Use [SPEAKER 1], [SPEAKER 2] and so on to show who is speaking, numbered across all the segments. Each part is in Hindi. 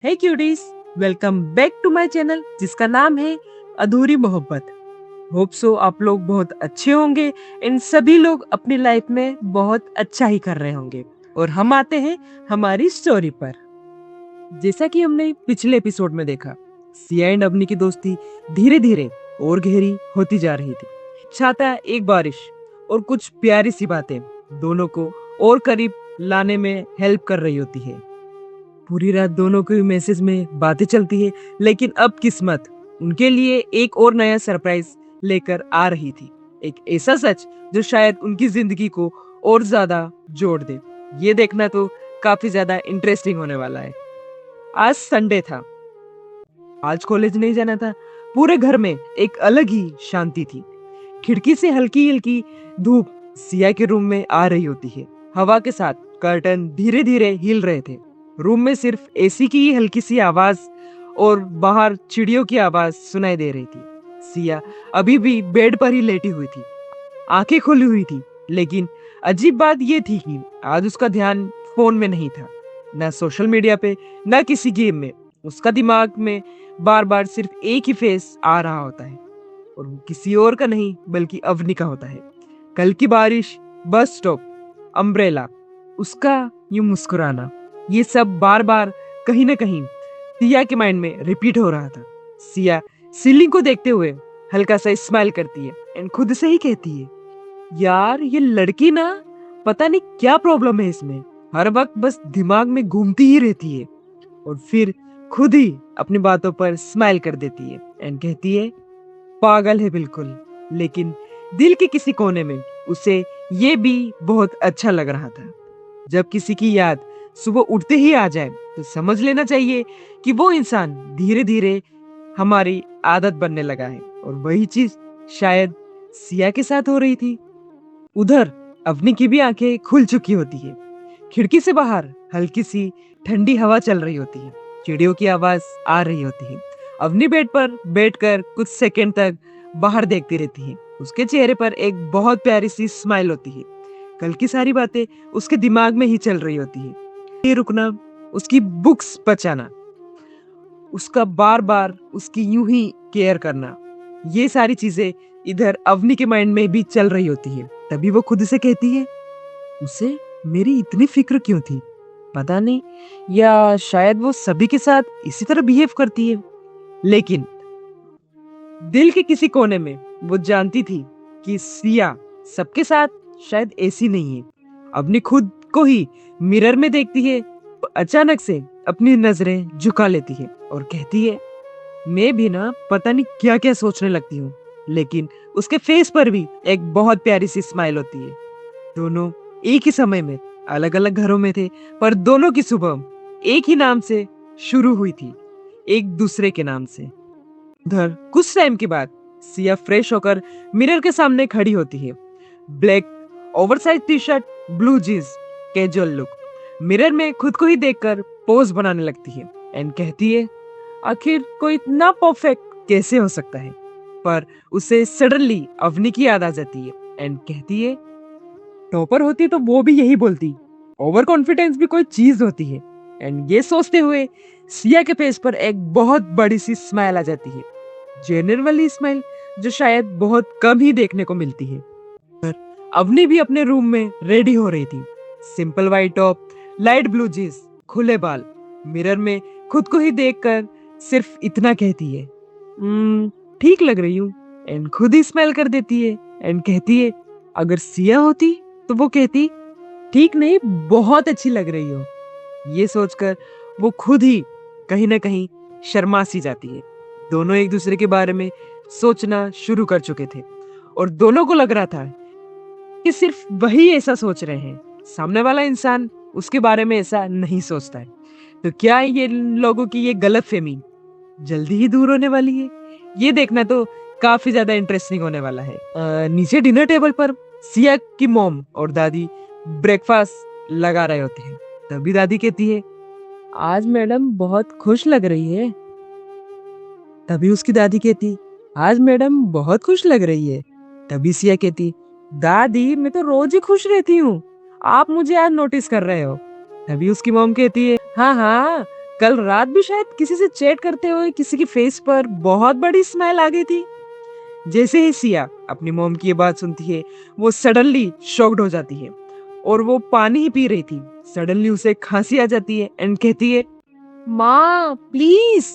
[SPEAKER 1] Hey cuties, welcome back to my channel जिसका नाम है अधूरी मोहब्बत। होप सो आप लोग बहुत अच्छे होंगे। इन सभी लोग अपनी लाइफ में बहुत अच्छा ही कर रहे होंगे। और हम आते हैं हमारी स्टोरी पर। जैसा कि हमने पिछले एपिसोड में देखा, सिया एंड अवनी की दोस्ती धीरे धीरे और गहरी होती जा रही थी। छाता एक बारिश और कुछ प्यारी सी बातें दोनों को और करीब लाने में हेल्प कर रही होती है। पूरी रात दोनों के मैसेज में बातें चलती है, लेकिन अब किस्मत उनके लिए एक और नया सरप्राइज लेकर आ रही थी। एक ऐसा सच जो शायद उनकी जिंदगी को और ज्यादा जोड़ दे। ये देखना तो काफी ज्यादा इंटरेस्टिंग होने वाला है। आज संडे था, आज कॉलेज नहीं जाना था। पूरे घर में एक अलग ही शांति थी। खिड़की से हल्की हल्की धूप सिया के रूम में आ रही होती है। हवा के साथ कर्टन धीरे धीरे हिल रहे थे। रूम में सिर्फ एसी की ही हल्की सी आवाज और बाहर चिड़ियों की आवाज सुनाई दे रही थी। सिया अभी भी बेड पर ही लेटी हुई थी, आंखें खुली हुई थी। लेकिन अजीब बात यह थी कि आज उसका ध्यान फोन में नहीं था, न सोशल मीडिया पे, न किसी गेम में। उसका दिमाग में बार बार सिर्फ एक ही फेस आ रहा होता है, और वो किसी और का नहीं बल्कि अवनी का होता है। कल की बारिश, बस स्टॉप, अम्ब्रेला, उसका यूं मुस्कुराना, ये सब बार बार कहीं ना कहीं सिया के माइंड में रिपीट हो रहा था। सिया सीलिंग को देखते हुए हल्का सा स्माइल करती है एंड खुद से ही कहती है, यार ये लड़की ना, पता नहीं क्या प्रॉब्लम है इसमें, हर वक्त बस दिमाग में घूमती ही रहती है। और फिर खुद ही अपनी बातों पर स्माइल कर देती है एंड कहती है, पागल है बिल्कुल। लेकिन दिल के किसी कोने में उसे ये भी बहुत अच्छा लग रहा था। जब किसी की याद सुबह उठते ही आ जाए तो समझ लेना चाहिए कि वो इंसान धीरे धीरे हमारी आदत बनने लगा है। और वही चीज शायद सिया के साथ हो रही थी। उधर अवनी की भी आंखें खुल चुकी होती है। खिड़की से बाहर हल्की सी ठंडी हवा चल रही होती है, चिड़ियों की आवाज आ रही होती है। अवनी बेड पर बैठकर कुछ सेकंड तक बाहर देखती रहती है। उसके चेहरे पर एक बहुत प्यारी सी स्माइल होती है। कल की सारी बातें उसके दिमाग में ही चल रही होती है। ये रुकना, उसकी बुक्स बचाना, उसका बार बार उसकी यूं ही केयर करना, ये सारी चीजें इधर अवनी के माइंड में भी चल रही होती है। तभी वो खुद से कहती है, उसे मेरी इतनी फिक्र क्यों थी, पता नहीं, या शायद वो सभी के साथ इसी तरह बिहेव करती है। लेकिन दिल के किसी कोने में वो जानती थी कि सिया सबके साथ शायद ऐसी नहीं है। अपनी खुद को ही मिरर में देखती है, अचानक से अपनी नजरें झुका लेती है और कहती है, मैं भी ना पता नहीं क्या क्या सोचने लगती हूँ। लेकिन उसके फेस पर भी एक बहुत प्यारी सी स्माइल होती है। दोनों एक ही समय में अलग अलग घरों में थे, पर दोनों की सुबह एक ही नाम से शुरू हुई थी, एक दूसरे के नाम से। उधर कुछ टाइम के बाद सिया फ्रेश होकर मिरर के सामने खड़ी होती है। Black oversize T shirt, blue jeans, casual look. Mirror में खुद को ही देखकर पोज बनाने लगती है एंड कहती है, आखिर कोई इतना परफेक्ट कैसे हो सकता है। पर उसे सडनली अवनी की याद आ जाती है एंड कहती है, टॉपर होती तो वो भी यही बोलती, ओवर कॉन्फिडेंस भी कोई चीज होती है। एंड ये सोचते हुए सिया के फेस पर एक बहुत बड़ी सी स्माइल आ जाती है, जेन्युइन वाली स्माइल जो शायद बहुत कम ही देखने को मिलती है। पर अवनी भी अपने रूम में रेडी हो रही थी। Simple white top, light blue jeans, खुले बाल। मिरर में खुद को ही देखकर सिर्फ इतना कहती है, ठीक लग रही हूँ। एंड खुद ही स्माइल कर देती है एंड कहती है, अगर सिया होती तो वो कहती, ठीक नहीं, बहुत अच्छी लग रही हो। ये सोचकर वो खुद ही कहीं ना कहीं शर्मा सी जाती है। दोनों एक दूसरे के बारे में सोचना शुरू कर चुके थे और दोनों को लग रहा था कि सिर्फ वही ऐसा सोच रहे हैं, सामने वाला इंसान उसके बारे में ऐसा नहीं सोचता है। तो क्या ये लोगों की ये गलतफहमी जल्दी ही दूर होने वाली है? ये देखना तो काफी ज्यादा इंटरेस्टिंग होने वाला है। नीचे डिनर टेबल पर सिया की मॉम और दादी ब्रेकफास्ट लगा रहे होते हैं। तभी दादी कहती है, आज मैडम बहुत खुश लग रही है। तभी उसकी दादी कहती, आज मैडम बहुत खुश लग रही है। तभी सिया कहती, दादी मैं तो रोज ही खुश रहती हूँ, आप मुझे आज नोटिस कर रहे हो। तभी उसकी मॉम कहती है, हाँ हाँ, कल रात भी शायद किसी से चैट करते हुए किसी की फेस पर बहुत बड़ी स्माइल आ गई थी। जैसे ही सिया अपनी मॉम की ये बात सुनती है, वो सडनली शॉक्ड हो जाती है और वो पानी ही पी रही थी। सडनली उसे खांसी आ जाती है एंड कहती है, माँ प्लीज।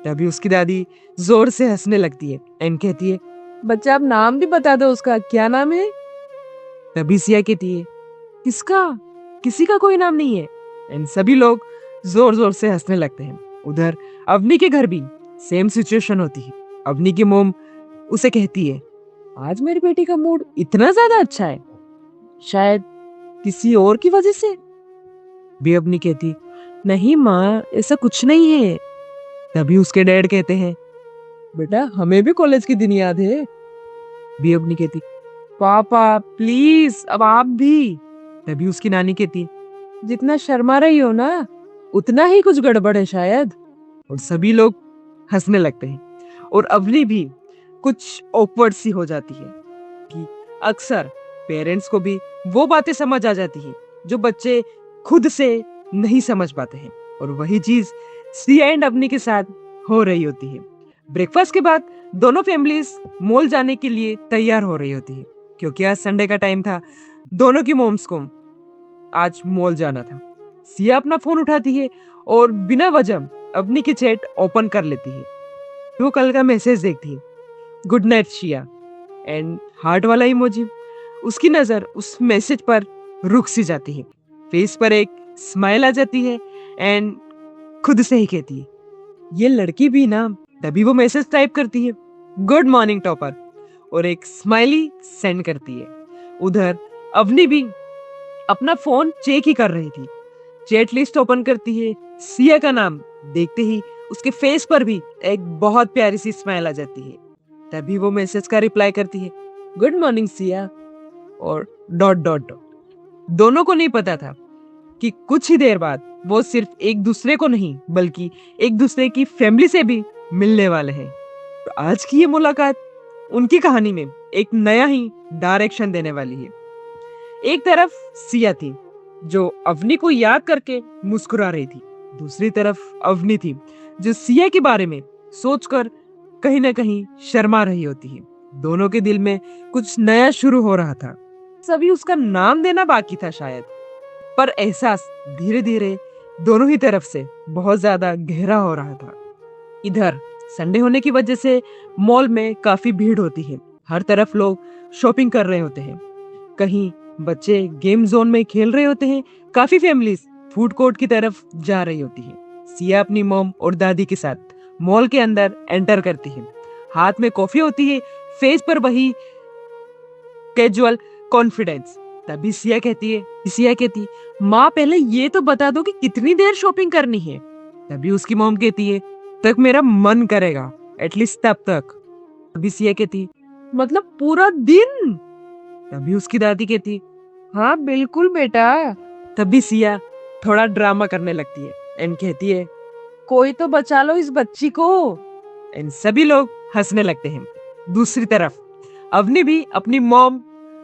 [SPEAKER 1] तभी उसकी दादी जोर से हंसने लगती है एंड कहती है, बच्चा आप नाम भी बता दो उसका, क्या नाम है? तभी सिया कहती है, किसका? किसी का कोई नाम नहीं है। एंड सभी लोग जोर जोर से हंसने लगते हैं। उधर अवनी के घर भी सेम सिचुएशन होती है। अवनी की मोम उसे कहती है, आज मेरी बेटी का मूड इतना ज्यादा अच्छा है, शायद किसी और की वजह से। भी अवनी कहती, नहीं माँ, ऐसा कुछ नहीं है। तभी उसके डैड कहते हैं, बेटा हमें भी कॉलेज के दिन याद है। भी अवनी कहती, पापा प्लीज अब आप भी। तभी उसकी नानी कहती, जितना शर्मा रही हो ना, उतना ही कुछ गड़बड़ है शायद। और सभी लोग हंसने लगते हैं और अवनी भी कुछ ऑकवर्ड सी हो जाती है कि अक्सर पेरेंट्स को भी वो बातें समझ आ जाती हैं जो बच्चे खुद से नहीं समझ पाते हैं। और वही चीज सिया एंड अवनी के साथ हो रही होती है। ब्रेकफास्ट के बाद दोनों फैमिलीज मॉल जाने के लिए तैयार हो रही होती है, क्योंकि आज संडे का टाइम था। दोनों की मोम्स को आज मॉल जाना था। सिया अपना फोन उठाती है और बिना वजह अवनी की चैट ओपन कर लेती है। वो कल का मैसेज देखती है, good night Shiya and heart वाला इमोजी। उसकी नजर उस मैसेज पर रुक सी जाती है। फेस पर एक स्माइल आ जाती है एंड खुद से ही कहती है, ये लड़की भी ना। तभी वो मैसेज टाइप करती है, गुड मॉर्निंग टॉपर, और एक स्माइली सेंड करती है। उधर अवनी भी अपना फोन चेक ही कर रही थी। चैट लिस्ट ओपन करती है। सिया का नाम देखते ही उसके फेस पर भी एक बहुत प्यारी सी स्माइल आ जाती है। तभी वो मैसेज का रिप्लाई करती है, गुड मॉर्निंग सिया, और डॉट डॉट डॉट। दोनों को नहीं पता था कि कुछ ही देर बाद वो सिर्फ एक दूसरे को नहीं बल्कि एक दूसरे की फैमिली से भी मिलने वाले हैं। तो आज की ये मुलाकात उनकी कहानी में एक नया ही डायरेक्शन देने वाली है। एक तरफ सिया थी जो अवनी को याद करके मुस्कुरा रही थी, दूसरी तरफ अवनी थी जो सिया के बारे में सोचकर कहीं ना कहीं शर्मा रही होती है। दोनों के दिल में कुछ नया शुरू हो रहा था। सभी उसका नाम देना बाकी था शायद, पर एहसास धीरे धीरे दोनों ही तरफ से बहुत ज्यादा गहरा हो रहा था। इधर संडे होने की वजह से मॉल में काफी भीड़ होती है। हर तरफ लोग शॉपिंग कर रहे होते हैं। कहीं बच्चे गेम जोन में खेल रहे होते हैं। काफी फैमिलीज फूड कोर्ट की तरफ जा रही होती है। सिया अपनी मॉम और दादी के साथ मॉल के अंदर एंटर करती है। हाथ में कॉफी होती है, फेस पर वही कैजुअल कॉन्फिडेंस। तभी सिया कहती, माँ पहले ये तो बता दो कि कितनी देर शॉपिंग करनी है। तभी उसकी मॉम कहती है, तक मेरा मन करेगा, एटलीस्ट तब तक। तभी सिया कहती, मतलब पूरा दिन? तभी उसकी दादी कहती, हाँ बिल्कुल बेटा। तभी सिया थोड़ा ड्रामा करने लगती है एंड कहती है, कोई तो बचा लो इस बच्ची को। एंड सभी लोग हंसने लगते हैं। दूसरी तरफ अवनी भी अपनी मॉम,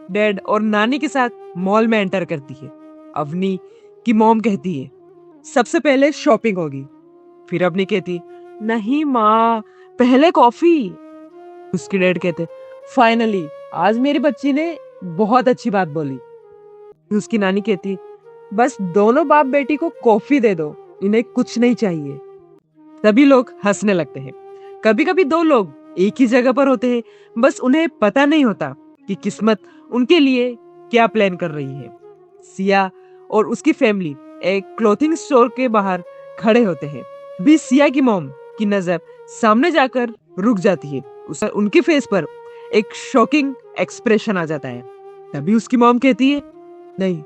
[SPEAKER 1] डैड और नानी के साथ मॉल में एंटर करती है। अवनी की मॉम कहती है, सबसे पहले शॉपिंग होगी। फिर अवनी कहती, नहीं माँ, पहले कॉफी। उसकी डैड कहते, फाइनली आज मेरी बच्ची ने बहुत अच्छी बात बोली। उसकी नानी कहती, बस दोनों बाप बेटी को कॉफी दे दो, इन्हें कुछ नहीं चाहिए। सभी लोग हंसने लगते हैं। कभी कभी दो लोग एक ही जगह पर होते हैं, बस उन्हें पता नहीं होता कि किस्मत उनके लिए क्या प्लान कर रही है। सिया और उसकी फैमिली एक क्लोथिंग स्टोर के बाहर खड़े होते हैं। भी सिया की मॉम की नजर सामने जाकर रुक जाती है। उनके फेस पर एक शॉकिंग एक्सप्रेशन आ जाता है। तभी उसकी मॉम कहती है, नहीं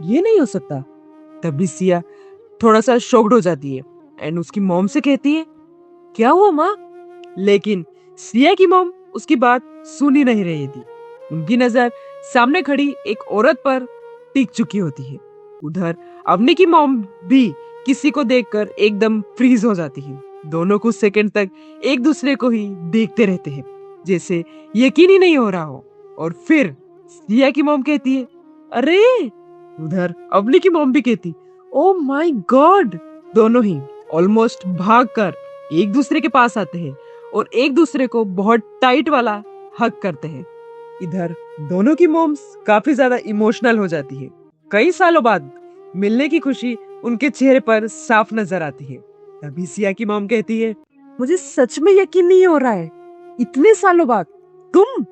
[SPEAKER 1] ये नहीं हो सकता। तभी सिया थोड़ा सा शॉक्ड हो जाती है एंड उसकी मॉम से कहती है, क्या हुआ माँ? लेकिन सिया की मॉम उसकी बात सुन ही नहीं रही थी। उनकी नजर सामने खड़ी एक औरत पर टिक चुकी होती है। उधर अवनी की मॉम भी किसी को देखकर एकदम फ्रीज हो जाती है। दोनों कुछ सेकंड तक एक दूसरे को ही देखते रहते हैं, जैसे यकीन ही नहीं हो रहा हो। और फिर सिया की मॉम कहती है, अरे। उधर अवनी की मॉम भी कहती, ओ माय गॉड। दोनों ही ऑलमोस्ट भागकर एक दूसरे के पास आते हैं और एक दूसरे को बहुत टाइट वाला हग करते हैं। इधर दोनों की मॉम्स काफी ज्यादा इमोशनल हो जाती है। कई सालों बाद मिलने की खुशी उनके चेहरे पर साफ नजर आती है। तभी सिया की मॉम कहती है, मुझे सच में यकीन नहीं हो रहा है, इतने सालों बाद तुम।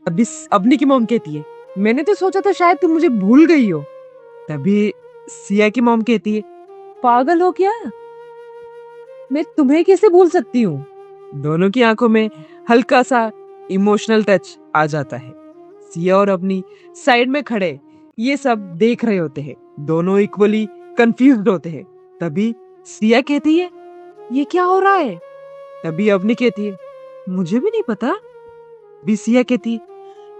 [SPEAKER 1] अभी अवनी की मॉम कहती है, मैंने तो सोचा था शायद तुम मुझे भूल गई हो। तभी सिया की मॉम कहती है, पागल हो क्या, मैं तुम्हें कैसे भूल सकती हूँ। दोनों की आंखों में हल्का सा इमोशनल टच आ जाता है। सिया और अपनी साइड में खड़े ये सब देख रहे होते हैं। दोनों इक्वली कंफ्यूज्ड होते हैं। तभी सिया कहती है, ये क्या हो रहा है। तभी अवनी कहती है, मुझे भी नहीं पता। भी सिया कहती है,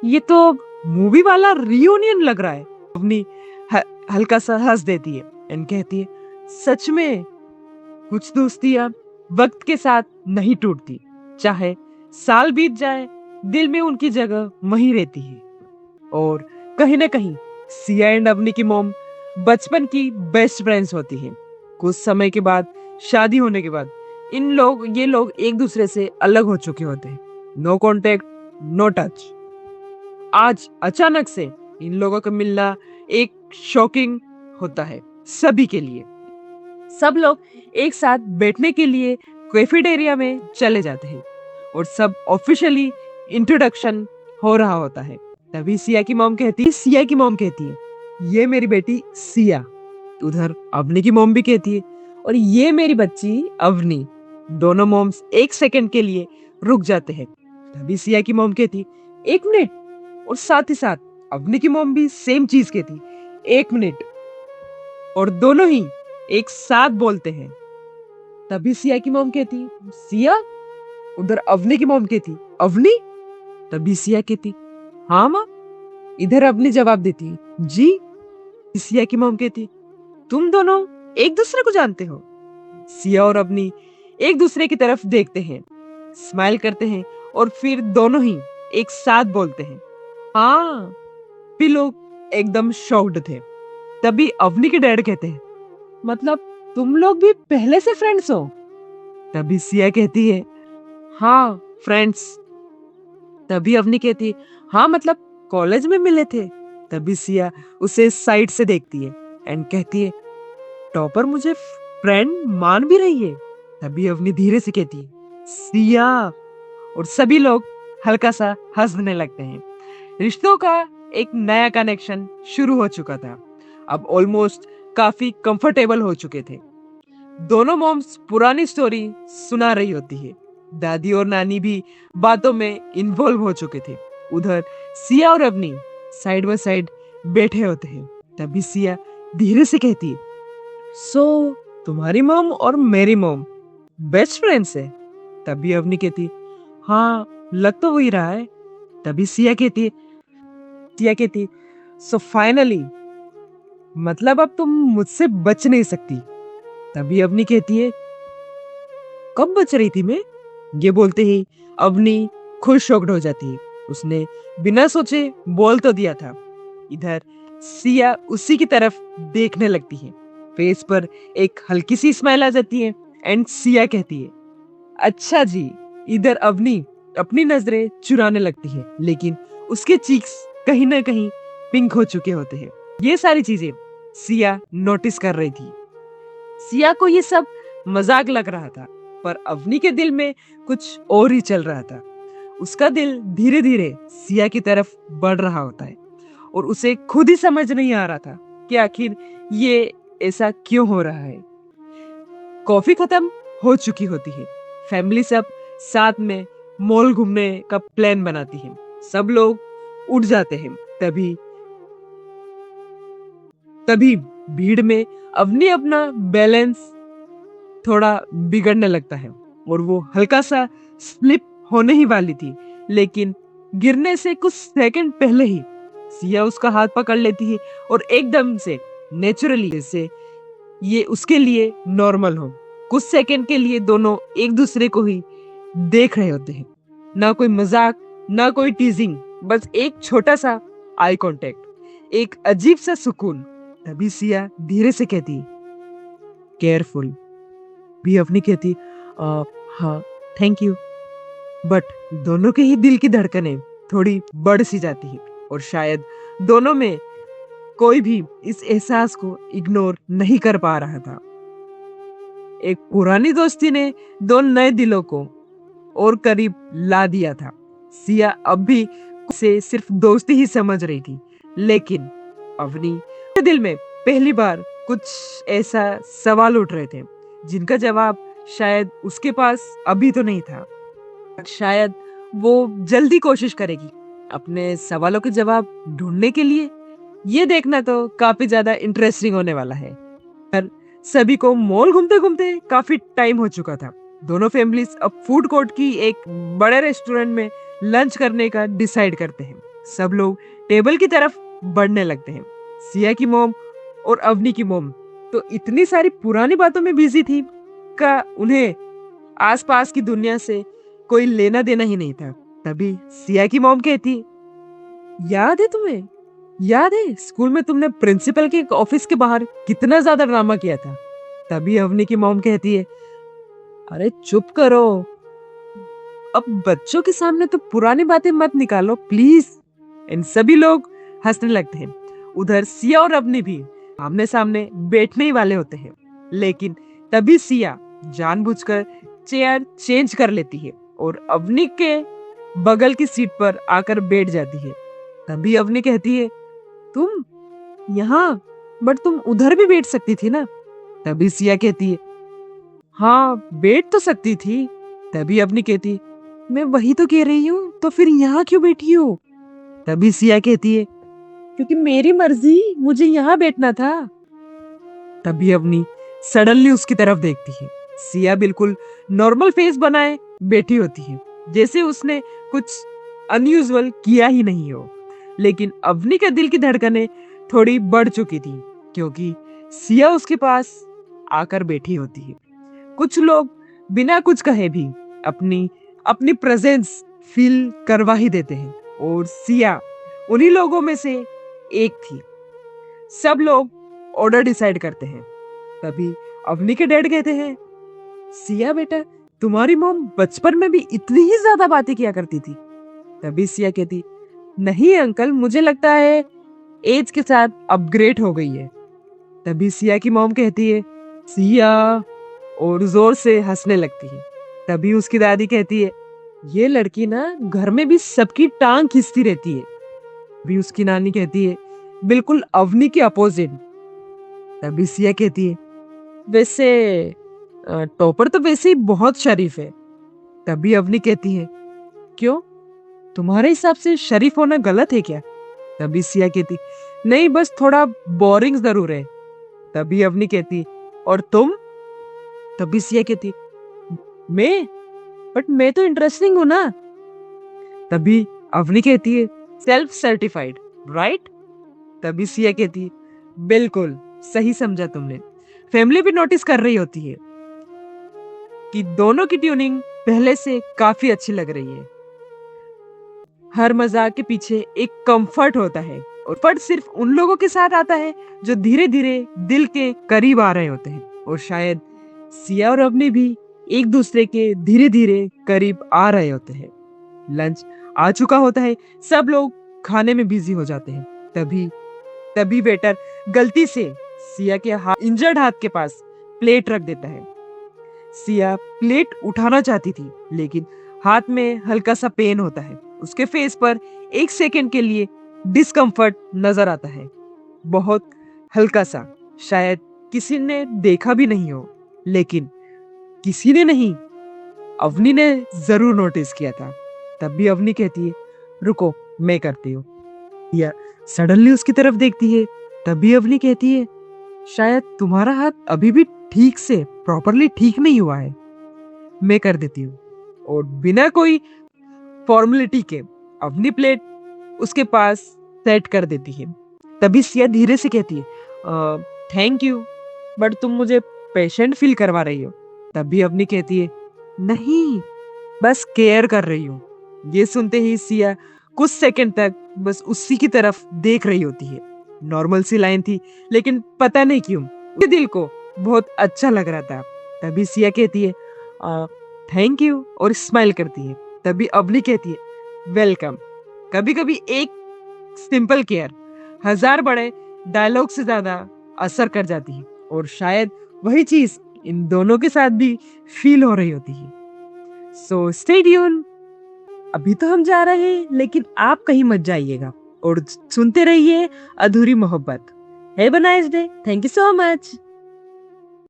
[SPEAKER 1] ये तो मूवी वाला रियूनियन लग रहा है। अवनी हल्का सा हंस देती है एंड कहती है, सच में कुछ दोस्तियां वक्त के साथ नहीं टूटती, चाहे साल बीत जाए दिल में उनकी जगह वहीं रहती है। और कहीं ना कहीं सिया एंड अवनी की मॉम बचपन की बेस्ट फ्रेंड्स होती हैं। कुछ समय के बाद शादी होने के बाद ये लोग एक दूसरे से अलग हो चुके होते हैं। No contact, no touch. आज अचानक से इन लोगों का मिलना एक शॉकिंग होता है सभी के लिए। सब लोग एक साथ बैठने के लिए कैफेटेरिया में चले जाते हैं और सब ऑफिशियली इंट्रोडक्शन हो रहा होता है। तभी सिया की मॉम कहती है, ये मेरी बेटी सिया। उधर अवनी की मॉम भी कहती है, और ये मेरी बच्ची अवनी। दोनों मॉम्स एक सेकंड के लिए रुक जाते हैं। तभी सिया की मॉम कहती, एक मिनट। और साथ ही साथ अवनी की मॉम भी सेम चीज कहती, एक मिनट। और दोनों ही एक साथ बोलते हैं। तभी सिया की मॉम कहती, सिया। उधर अवनी की मॉम कहती, अवनी। तभी सिया कहती, हाँ माँ। इधर अवनी जवाब देती, जी। सिया की मॉम कहती, तुम दोनों एक दूसरे को जानते हो। सिया और अवनी एक दूसरे की तरफ देखते हैं, स्माइल करते हैं और फिर दोनों ही एक साथ बोलते हैं, हाँ। भी लोग एकदम शॉक्ड थे। तभी अवनी के डैड कहते हैं, मतलब तुम लोग भी पहले से फ्रेंड्स हो। तभी सिया कहती है, हाँ फ्रेंड्स। तभी अवनी कहती है, हाँ मतलब कॉलेज में मिले थे। तभी सिया उसे साइड से देखती है एंड कहती है, टॉपर मुझे फ्रेंड मान भी रही है। तभी अवनी धीरे से कहती है, सिया। और सभी लोग हल्का सा हंसने लगते हैं। रिश्तों का एक नया कनेक्शन शुरू हो चुका था। अब ऑलमोस्ट काफी कंफर्टेबल हो चुके थे। दोनों मॉम्स पुरानी स्टोरी सुना रही होती है। दादी और नानी भी बातों में इन्वॉल्व हो चुके थे। उधर सिया और अवनी साइड बाय साइड बैठे होते हैं। तभी सिया धीरे से कहती है, सो तुम्हारी मॉम और मेरी मॉम बेस्ट फ्रेंड्स है। तभी अवनी कहती, हाँ लग तो वही रहा है। तभी सिया कहती, सो फाइनली मतलब अब तुम मुझसे बच नहीं सकती। तभी अवनी कहती है, कब बच रही थी मैं। ये बोलते ही अवनी खुश शॉक्ड हो जाती है। उसने बिना सोचे बोल तो दिया था। इधर सिया उसी की तरफ देखने लगती है। फेस पर एक हल्की सी स्माइल आ जाती है एंड सिया कहती है, अच्छा जी। इधर अवनी अपनी नजरें चुराने लगती है, लेकिन उसके चीक्स कहीं ना कहीं पिंक हो चुके होते हैं। ये सारी चीजें सिया नोटिस कर रही थी। सिया को ये सब मजाक लग रहा था, पर अवनी के दिल में कुछ और ही चल रहा था। उसका दिल धीरे धीरे सिया की तरफ बढ़ रहा होता है और उसे खुद ही समझ नहीं आ रहा था कि आखिर ये ऐसा क्यों हो रहा है। कॉफी खत्म हो चुकी होती है। फैमिली सब साथ में मॉल घूमने का प्लान बनाती है। सब लोग उठ जाते हैं। तभी भीड़ में अवनी अपना बैलेंस थोड़ा बिगड़ने लगता है और वो हल्का सा स्लिप होने ही वाली थी, लेकिन गिरने से कुछ सेकंड पहले ही सिया उसका हाथ पकड़ लेती है और एकदम से नेचुरली, जैसे ये उसके लिए नॉर्मल हो। कुछ सेकंड के लिए दोनों एक दूसरे को ही देख रहे होते हैं। ना कोई मजाक, ना कोई टीजिंग, बस एक छोटा सा आई कांटेक्ट, एक अजीब सा सुकून। तभी सिया धीरे से कहती, केयरफुल। भी अपनी कहती हाँ थैंक यू। बट दोनों के ही दिल की धड़कनें थोड़ी बढ़ सी जाती है और शायद दोनों में कोई भी इस एहसास को इग्नोर नहीं कर पा रहा था। एक पुरानी दोस्ती ने दो नए दिलों को और करीब ला दिया था। सिया अब भी से सिर्फ दोस्ती ही समझ रही थी, लेकिन अवनी के दिल में पहली बार कुछ ऐसा सवाल उठ रहे थे जिनका जवाब शायद उसके पास अभी तो नहीं था। शायद वो जल्दी कोशिश करेगी अपने सवालों के जवाब ढूंढने के लिए। ये देखना तो काफी ज्यादा इंटरेस्टिंग होने वाला है। पर सभी को मॉल घूमते घूमते काफी टाइम हो चुका था। दोनों फैमिलीज अब फूड कोर्ट की एक बड़े रेस्टोरेंट में लंच करने का डिसाइड करते हैं। सब लोग टेबल की तरफ बढ़ने लगते हैं। सिया की मॉम और अवनी की मॉम तो इतनी सारी पुरानी बातों में बिजी थी का उन्हें आसपास की दुनिया से कोई लेना देना ही नहीं था। तभी सिया की मॉम कहती, याद है तुम्हें? याद है स्कूल में तुमने प्रिंसिपल के ऑफिस के बाहर कितना ज्यादा ड्रामा किया था? तभी अवनी की मॉम कहती है, अरे चुप करो, अब बच्चों के सामने तो पुरानी बातें मत निकालो प्लीज। इन सभी लोग हंसने लगते हैं। उधर सिया और अवनी भी आमने सामने बैठने ही वाले होते हैं, लेकिन तभी सिया जानबूझकर चेयर चेंज कर लेती है और अवनी के बगल की सीट पर आकर बैठ जाती है। तभी अवनी कहती है, तुम यहाँ, बट तुम उधर भी बैठ सकती थी ना। तभी सिया कहती है, हाँ बैठ तो सकती थी। तभी अवनी कहती, मैं वही तो कह रही हूँ, तो फिर यहाँ क्यों बैठी हो? तभी सिया कहती है, क्योंकि मेरी मर्जी, मुझे यहाँ बैठना था। तभी अवनी सडनली उसकी तरफ देखती है। सिया बिल्कुल नॉर्मल फेस बनाए बैठी होती है, जैसे उसने कुछ अनयूजुअल किया ही नहीं हो। लेकिन अवनी के दिल की धड़कनें थोड़ी बढ़ चुकी थी, क्योंकि सिया उसके पास आकर बैठी होती है। कुछ लोग बिना कुछ कहे भी अपनी अपनी प्रेजेंस फील करवा ही देते हैं, और सिया उन्हीं लोगों में से एक थी। सब लोग ऑर्डर डिसाइड करते हैं। तभी अवनी के डैड कहते हैं, सिया बेटा, तुम्हारी मॉम बचपन में भी इतनी ही ज्यादा बातें किया करती थी। तभी सिया कहती, नहीं अंकल, मुझे लगता है एज के साथ अपग्रेड हो गई है। तभी सिया की मॉम कहती है, सिया, और जोर से हंसने लगती है। तभी उसकी दादी कहती है, ये लड़की ना घर में भी सबकी टांग खींचती रहती है। तभी उसकी नानी कहती है, बिल्कुल अवनी के अपोजिट। तभी सिया कहती है, वैसे टॉपर तो वैसे ही बहुत शरीफ है। तभी अवनी कहती है, क्यों, तुम्हारे हिसाब से शरीफ होना गलत है क्या? तभी सिया कहती, नहीं बस थोड़ा बोरिंग जरूर है। तभी अवनी कहती, और तुम? तभी सिया कहती, मैं, बट मैं तो इंटरेस्टिंग हूं ना। तभी अवनी कहती है, सेल्फ सर्टिफाइड राइट? तभी सिया कहती है, बिल्कुल सही समझा तुमने। फैमिली भी नोटिस कर रही होती है कि दोनों की ट्यूनिंग पहले से काफी अच्छी लग रही है। हर मजाक के पीछे एक कंफर्ट होता है, और फर्ट सिर्फ उन लोगों के साथ आता है जो धीरे धीरे दिल के करीब आ रहे होते हैं। और शायद सिया और अवनी भी एक दूसरे के धीरे धीरे करीब आ रहे होते हैं। लंच आ चुका होता है, सब लोग खाने में बिजी हो जाते हैं। तभी वेटर गलती से सिया के इंजर्ड हाथ के पास प्लेट रख देता है। सिया प्लेट उठाना चाहती थी, लेकिन हाथ में हल्का सा पेन होता है। उसके फेस पर एक सेकंड के लिए डिस्कम्फर्ट नजर आता है, बहुत हल्का सा। शायद किसी ने देखा भी नहीं हो, लेकिन किसी ने नहीं, अवनी ने जरूर नोटिस किया था। तब भी अवनी कहती है, रुको मैं करती हूँ। या सडनली उसकी तरफ देखती है। तभी अवनी कहती है, शायद तुम्हारा हाथ अभी भी ठीक से प्रॉपरली ठीक नहीं हुआ है, मैं कर देती हूँ। और बिना कोई फॉर्मेलिटी के अवनी प्लेट उसके पास सेट कर देती है। तभी सिया धीरे से कहती है, थैंक यू, बट तुम मुझे पेशेंट फील करवा रही हो। तभी अवनी कहती है, नहीं, बस केयर कर रही हूँ। ये सुनते ही सिया कुछ सेकंड तक बस उसी की तरफ देख रही होती है। नॉर्मल सी लाइन थी, लेकिन पता नहीं क्यों उसके दिल को बहुत अच्छा लग रहा था। तभी सिया कहती है थैंक यू और स्माइल करती है। तभी अवनी कहती है वेलकम। कभी कभी एक सिंपल केयर 1000 बड़े डायलॉग से ज्यादा असर कर जाती है, और शायद वही चीज इन दोनों के साथ भी फील हो रही होती है। So stay tune. अभी तो हम जा रहे हैं, लेकिन आप कहीं मत जाइएगा और सुनते रहिए अधूरी मोहब्बत। Have a nice day. Thank you so much.